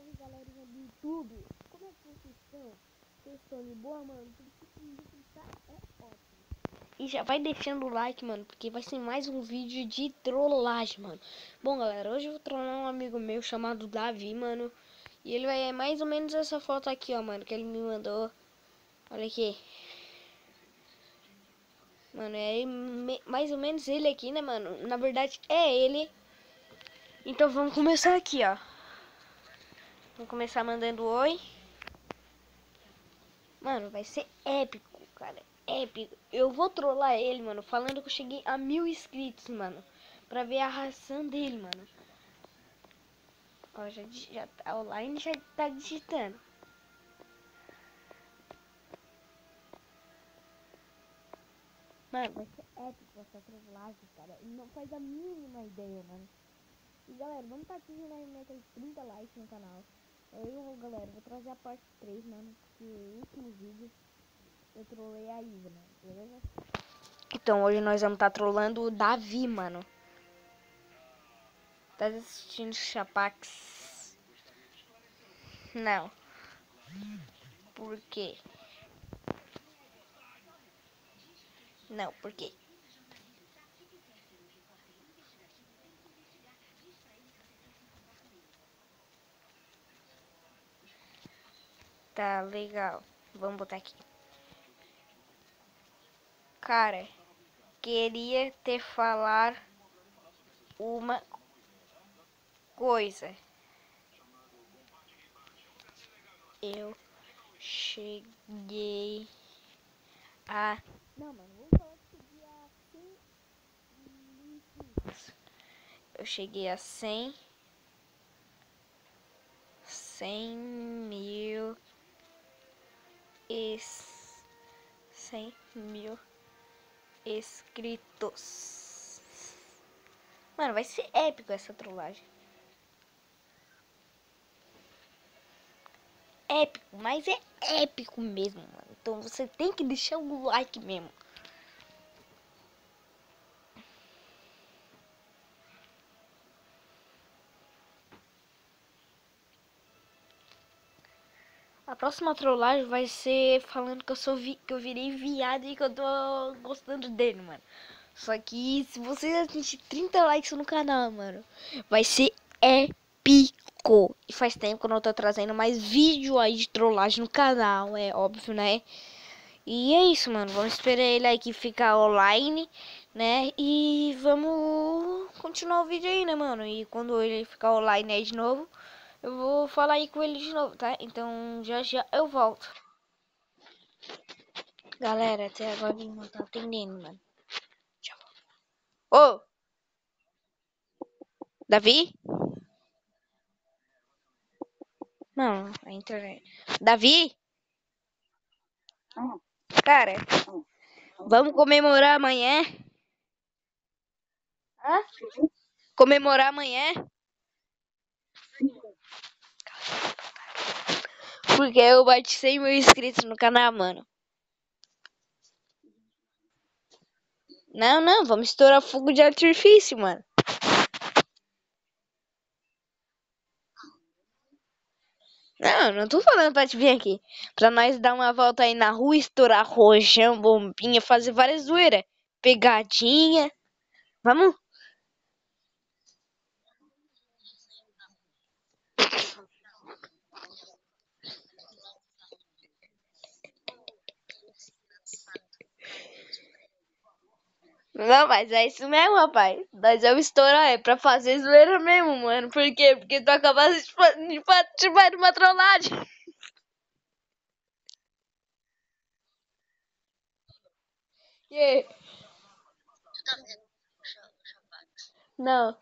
salve galerinha do YouTube. Como é que vocês estão? Vocês estão de boa, mano? Tudo tá ótimo. E já vai deixando o like, mano, porque vai ser mais um vídeo de trollagem, mano. Bom, galera, hoje eu vou trollar um amigo meu chamado Davi, mano. E ele vai mais ou menos essa foto aqui, ó, mano, que ele me mandou. Olha aqui. Mano, é mais ou menos ele aqui, né, mano? Na verdade, é ele. Então vamos começar aqui, ó. Vamos começar mandando oi. Mano, vai ser épico, cara. Épico. Eu vou trollar ele, mano, falando que eu cheguei a 1000 inscritos, mano. Pra ver a reação dele, mano. Ó, já tá online, já tá digitando. Mano, vai ser épico essa trollagem, cara. Ele não faz a mínima ideia, mano. E galera, vamos tá atingindo aí meta de 30 likes no canal. Galera, vou trazer a parte 3, mano. Porque o último vídeo eu trolei a Isa, mano. Beleza? Então, hoje nós vamos estar trolando o Davi, mano. Tá assistindo Chapax? Não. Por quê? Não, por quê? Tá legal. Vamos botar aqui. Cara, queria te falar uma coisa. Eu cheguei a... Não, mano, vamos falar que cheguei a 100. Eu cheguei a 100 mil 100 mil inscritos. Mano, vai ser épico essa trollagem. Épico, mas é épico mesmo, mano. Então você tem que deixar o like mesmo. A próxima trollagem vai ser falando que que eu virei viado e que eu tô gostando dele, mano. Só que se você atingir 30 likes no canal, mano, vai ser épico. E faz tempo que eu não tô trazendo mais vídeo aí de trollagem no canal, é óbvio, né? E é isso, mano. Vamos esperar ele aí que ficar online, né? E vamos continuar o vídeo aí, né, mano? E quando ele ficar online aí de novo, eu vou falar aí com ele de novo, tá? Então já já eu volto. Galera, até agora ele não tá atendendo, mano. Ô! Davi? Não, a internet. Davi? Cara, vamos comemorar amanhã? Hã? Comemorar amanhã? Porque eu bati 100 mil inscritos no canal, mano. Não, não, vamos estourar fogo de artifício, mano. Não, não tô falando pra te vir aqui. Pra nós dar uma volta aí na rua, estourar rojão, bombinha, fazer várias zoeiras. Pegadinha. Vamos? Não, mas é isso mesmo, rapaz. Nós vamos estourar, é pra fazer zoeira mesmo, mano. Por quê? Porque tu acabaste de participar de uma trollagem. E aí? Não.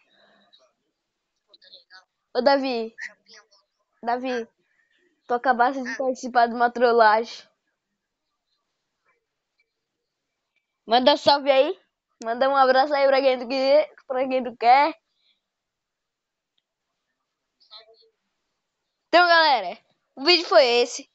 Ô, Davi, tu acabaste de participar de uma trollagem. Manda salve aí. Manda um abraço aí pra quem tu quer. Então, galera, o vídeo foi esse.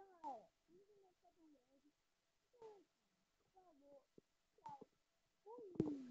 galera, vamos começar do leve. Falou. Tchau. Fui.